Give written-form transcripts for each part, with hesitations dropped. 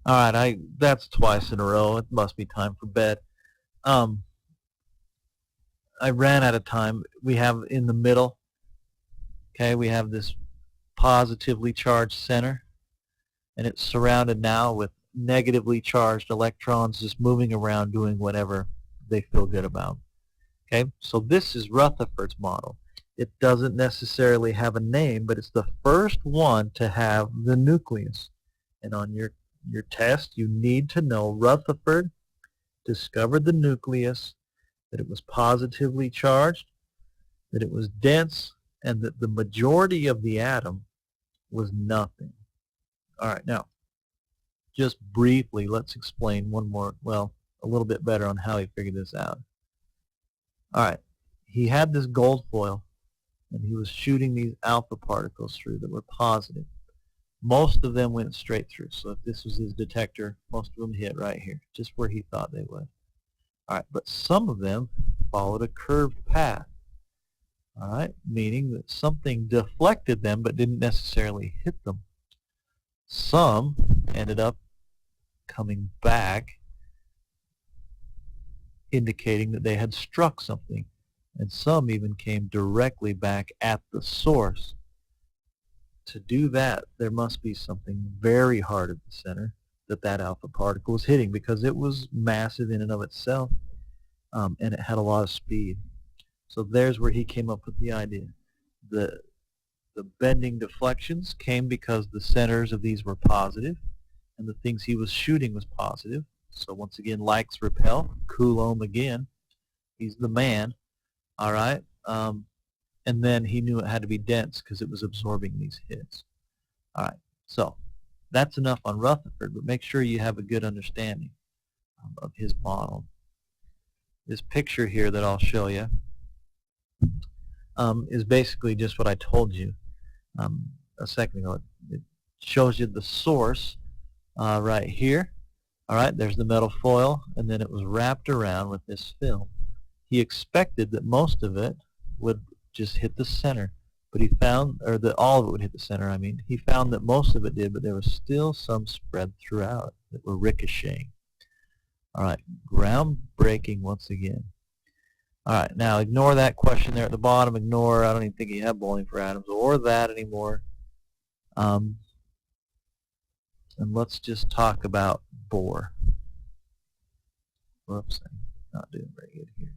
All right, that's twice in a row. It must be time for bed. Um, I ran out of time. We have in the middle, okay, we have this positively charged center, and it's surrounded now with negatively charged electrons just moving around doing whatever they feel good about. Okay, so this is Rutherford's model. It doesn't necessarily have a name, but it's the first one to have the nucleus. And on your test, you need to know Rutherford discovered the nucleus, that it was positively charged, that it was dense, and that the majority of the atom was nothing. All right, now, just briefly, let's explain one more, well, a little bit better on how he figured this out. All right, he had this gold foil, and he was shooting these alpha particles through that were positive. Most of them went straight through, so if this was his detector, most of them hit right here, just where he thought they would. All right, but some of them followed a curved path. All right, meaning that something deflected them but didn't necessarily hit them. Some ended up coming back, indicating that they had struck something, and some even came directly back at the source. To do that, there must be something very hard at the center that alpha particle was hitting, because it was massive in and of itself, and it had a lot of speed. So there's where he came up with the idea. The bending deflections came because the centers of these were positive, and the things he was shooting was positive. So once again, likes repel. Coulomb again. He's the man. All right. And then he knew it had to be dense because it was absorbing these hits. All right. So that's enough on Rutherford, but make sure you have a good understanding of his model. This picture here that I'll show you is basically just what I told you a second ago. It shows you the source right here. All right, there's the metal foil, and then it was wrapped around with this film. He expected that most of it would just hit the center, but he found, or that all of it would hit the center, I mean. He found that most of it did, but there was still some spread throughout that were ricocheting. All right, groundbreaking once again. All right, now ignore that question there at the bottom. Ignore, I don't even think you have bowling for atoms or that anymore. And let's just talk about Bohr. Whoops, I'm not doing very good here.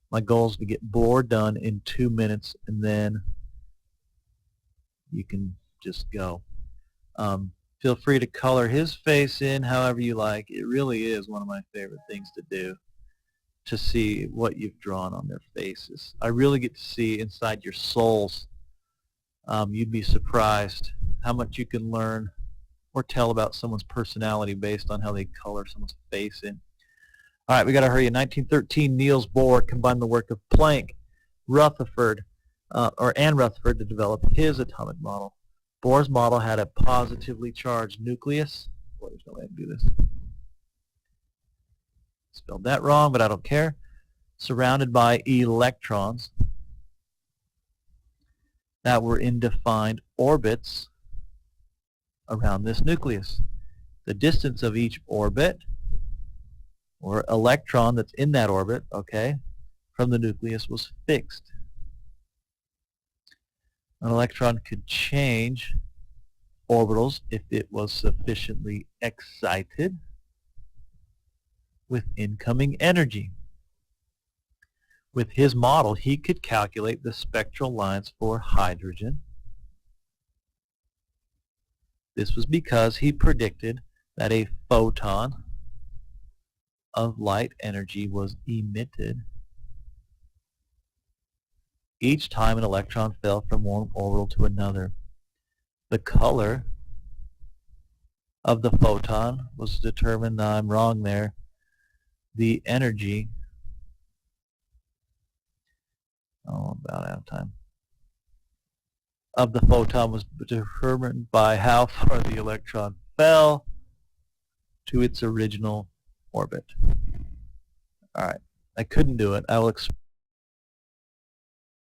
My goal is to get Bohr done in 2 minutes, and then you can just go. Feel free to color his face in however you like. It really is one of my favorite things to do, to see what you've drawn on their faces. I really get to see inside your souls. You'd be surprised how much you can learn or tell about someone's personality based on how they color someone's face in. All right, we got to hurry. In 1913, Niels Bohr combined the work of Planck, Rutherford, and Rutherford to develop his atomic model. Bohr's model had a positively charged nucleus. Boy, there's no way to do this. Spelled that wrong, but I don't care. Surrounded by electrons that were in defined orbits around this nucleus. The distance of each orbit, or electron that's in that orbit, okay, from the nucleus was fixed. An electron could change orbitals if it was sufficiently excited with incoming energy. With his model, he could calculate the spectral lines for hydrogen. This was because he predicted that a photon of light energy was emitted each time an electron fell from one orbital to another. The color of the photon was determined, I'm wrong there, the energy, oh, about out of time, of the photon was determined by how far the electron fell to its original orbit. All right, I couldn't do it. I will explain.